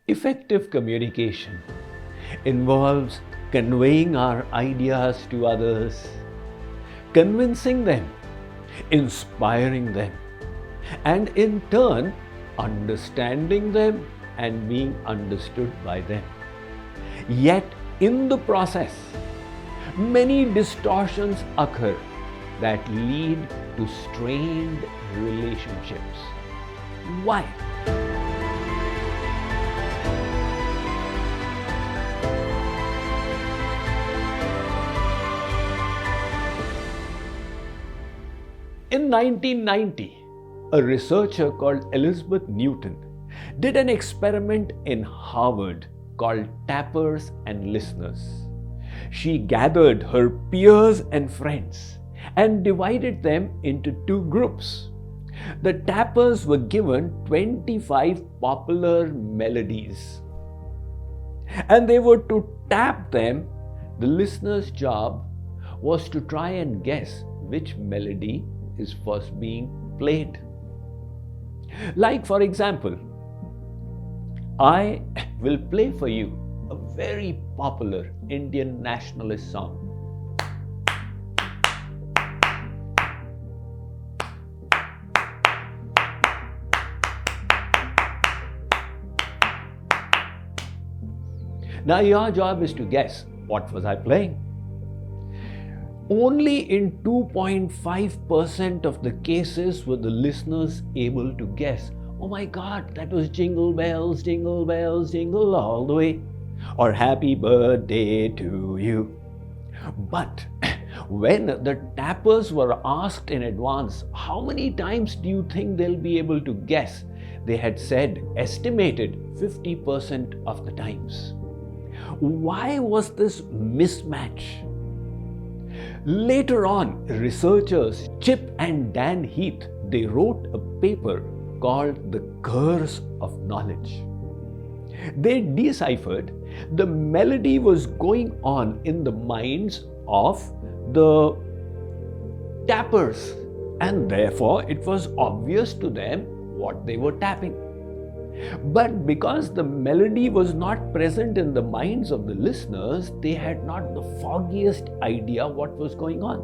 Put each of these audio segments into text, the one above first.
Effective communication involves conveying our ideas to others, convincing them, inspiring them, and in turn understanding them and being understood by them. Yet in the process, many distortions occur that lead to strained relationships. Why? In 1990, a researcher called Elizabeth Newton did an experiment in Harvard called Tappers and Listeners. She gathered her peers and friends and divided them into two groups. The tappers were given 25 popular melodies and they were to tap them. The listener's job was to try and guess which melody is first being played. Like, for example, I will play for you a very popular Indian nationalist song. Now your job is to guess, what was I playing? Only in 2.5% of the cases were the listeners able to guess, oh my God, that was jingle bells, jingle all the way, or happy birthday to you. But when the tappers were asked in advance, how many times do you think they'll be able to guess? They had said, estimated 50% of the times. Why was this mismatch? Later on, researchers Chip and Dan Heath, they wrote a paper called The Curse of Knowledge. They deciphered the melody was going on in the minds of the tappers, and therefore it was obvious to them what they were tapping. But because the melody was not present in the minds of the listeners, they had not the foggiest idea what was going on.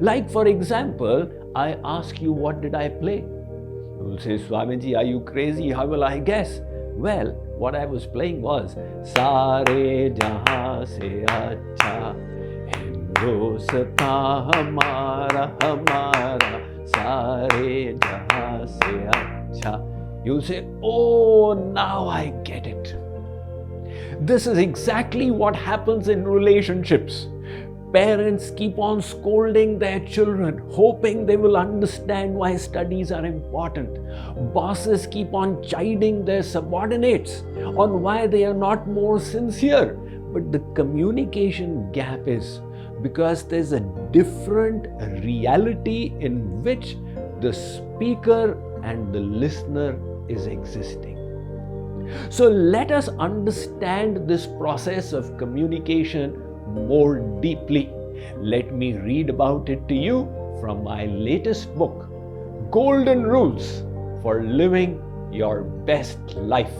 Like, for example, I ask you, what did I play? You will say, Swamiji, are you crazy? How will I guess? Well, what I was playing was Sare Jahan Se Acha Hindostan Hamara Hamara Sare Jahan Se Acha. You'll say, oh, now I get it. This is exactly what happens in relationships. Parents keep on scolding their children, hoping they will understand why studies are important. Bosses keep on chiding their subordinates on why they are not more sincere. But the communication gap is because there's a different reality in which the speaker and the listener is existing. So let us understand this process of communication more deeply. Let me read about it to you from my latest book, Golden Rules for Living Your Best Life.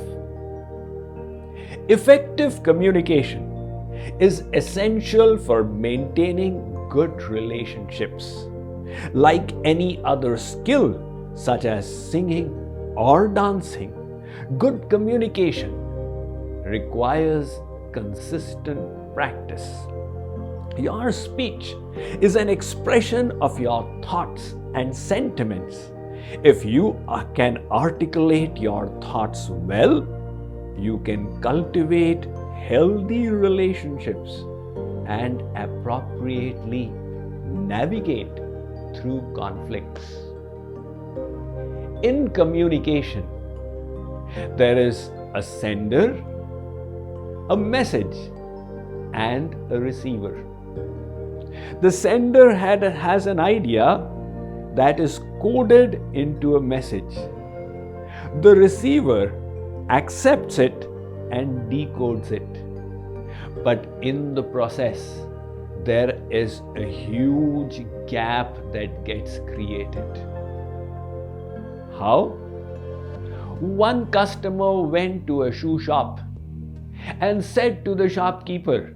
Effective communication is essential for maintaining good relationships. Like any other skill, such as singing or dancing, good communication requires consistent practice. Your speech is an expression of your thoughts and sentiments. If you can articulate your thoughts well, you can cultivate healthy relationships and appropriately navigate through conflicts. In communication, there is a sender, a message, and a receiver. The sender has an idea that is coded into a message. The receiver accepts it and decodes it. But in the process, there is a huge gap that gets created. How? One customer went to a shoe shop and said to the shopkeeper,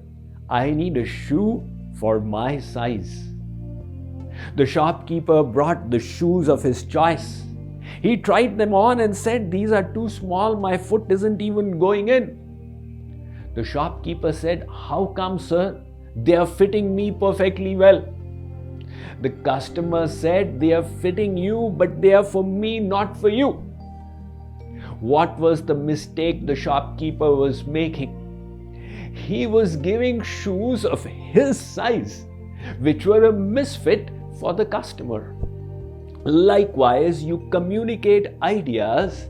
"I need a shoe for my size." The shopkeeper brought the shoes of his choice. He tried them on and said, "These are too small, my foot isn't even going in." The shopkeeper said, "How come, sir? They are fitting me perfectly well." The customer said, "They are fitting you, but they are for me, not for you." What was the mistake the shopkeeper was making? He was giving shoes of his size, which were a misfit for the customer. Likewise, you communicate ideas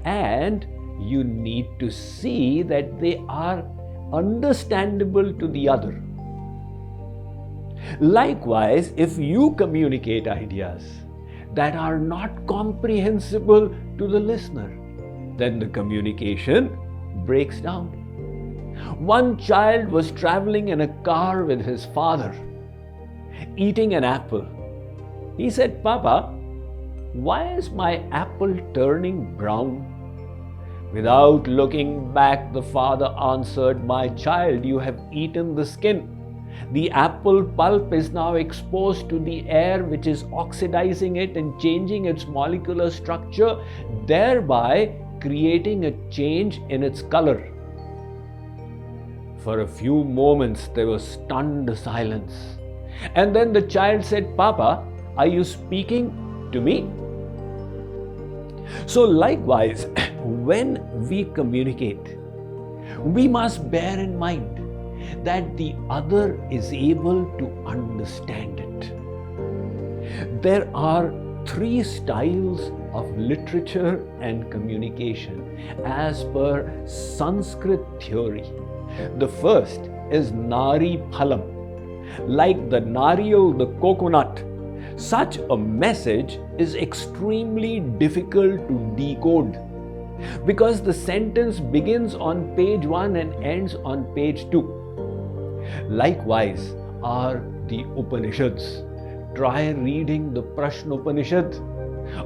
and you need to see that they are understandable to the other. Likewise, if you communicate ideas that are not comprehensible to the listener, then the communication breaks down. One child was traveling in a car with his father, eating an apple. He said, "Papa, why is my apple turning brown?" Without looking back, the father answered, "My child, you have eaten the skin. The apple pulp is now exposed to the air, which is oxidizing it and changing its molecular structure, thereby creating a change in its color." For a few moments, there was stunned silence. And then the child said, "Papa, are you speaking to me?" So likewise, when we communicate, we must bear in mind that the other is able to understand it. There are 3 styles of literature and communication as per Sanskrit theory. The first is Nari Phalam, like the nariyal, the coconut. Such a message is extremely difficult to decode because the sentence begins on page 1 and ends on page 2. Likewise are the Upanishads. Try reading the Prashna Upanishad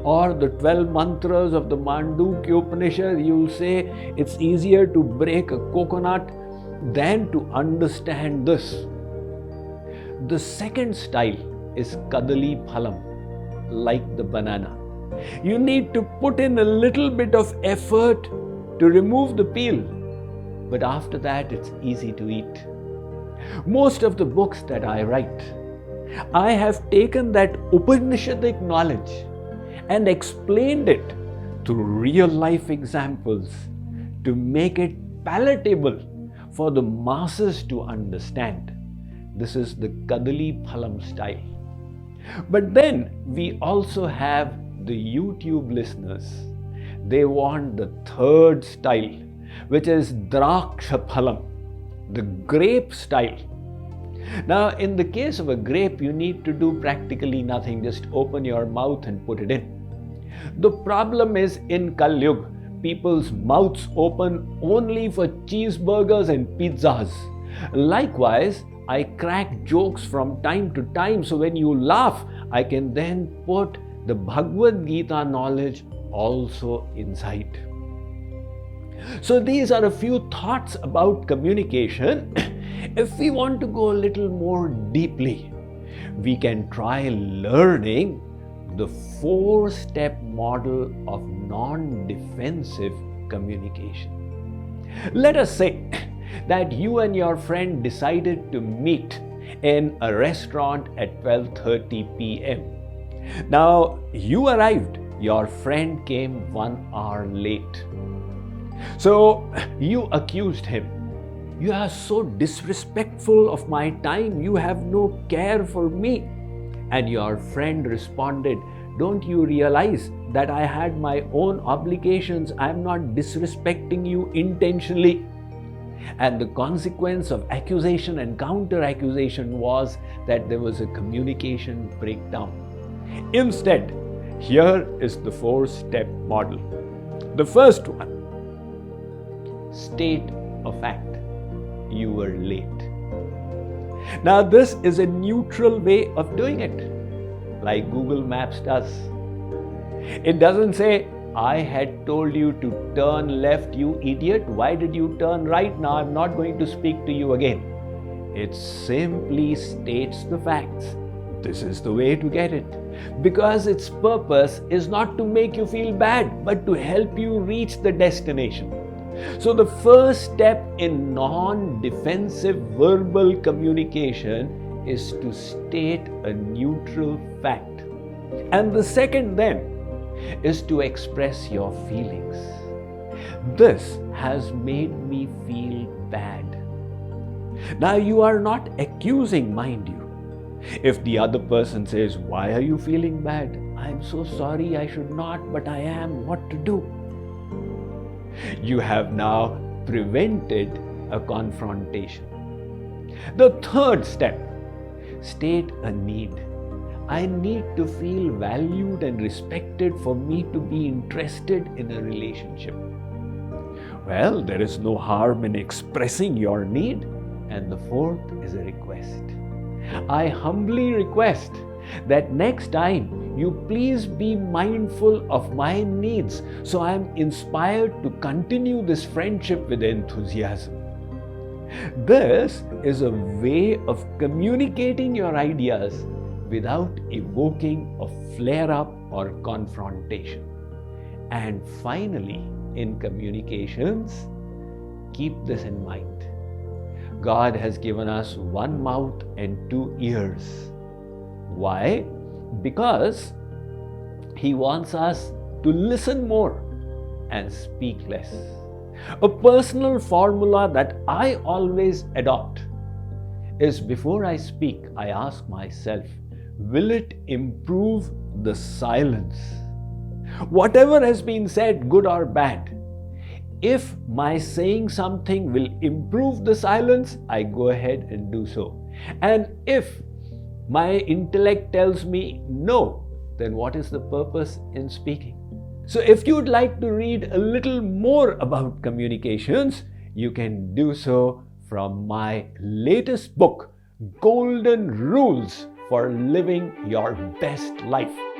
or the 12 mantras of the Mandukya Upanishad. You'll say it's easier to break a coconut than to understand this. The second style is Kadali Phalam, like the banana. You need to put in a little bit of effort to remove the peel, but after that it's easy to eat. Most of the books that I write, I have taken that Upanishadic knowledge and explained it through real life examples to make it palatable for the masses to understand. This is the Kadali Phalam style. But then we also have the YouTube listeners. They want the third style, which is Draksha Phalam, the grape style. Now, in the case of a grape, you need to do practically nothing. Just open your mouth and put it in. The problem is in Kalyug, people's mouths open only for cheeseburgers and pizzas. Likewise, I crack jokes from time to time, so when you laugh, I can then put the Bhagavad Gita knowledge also inside. So these are a few thoughts about communication. If we want to go a little more deeply, we can try learning the 4-step model of non-defensive communication. Let us say that you and your friend decided to meet in a restaurant at 12:30 p.m. Now, you arrived, your friend came 1 hour late. So, you accused him. "You are so disrespectful of my time, you have no care for me." And your friend responded, "Don't you realize that I had my own obligations? I am not disrespecting you intentionally." And the consequence of accusation and counter-accusation was that there was a communication breakdown. Instead, here is the 4-step model. The first one, state a fact. You were late. Now, this is a neutral way of doing it, like Google Maps does. It doesn't say, I had told you to turn left, you idiot, why did you turn right? Now I'm not going to speak to you again. It simply states the facts. This is the way to get it. Because its purpose is not to make you feel bad, but to help you reach the destination. So the first step in non-defensive verbal communication is to state a neutral fact. And the second then is to express your feelings. This has made me feel bad. Now you are not accusing, mind you. If the other person says, why are you feeling bad? I'm so sorry, I should not, but I am. What to do? You have now prevented a confrontation. The third step, state a need. I need to feel valued and respected for me to be interested in a relationship. Well, there is no harm in expressing your need. And the fourth is a request. I humbly request that next time you please be mindful of my needs so I am inspired to continue this friendship with enthusiasm. This is a way of communicating your ideas without evoking a flare-up or confrontation. And finally, in communications, keep this in mind. God has given us one mouth and two ears. Why? Because He wants us to listen more and speak less. A personal formula that I always adopt is before I speak, I ask myself, will it improve the silence? Whatever has been said, good or bad, if my saying something will improve the silence, I go ahead and do so. And if my intellect tells me no, then what is the purpose in speaking? So if you'd like to read a little more about communications, you can do so from my latest book, Golden Rules for Living Your Best Life.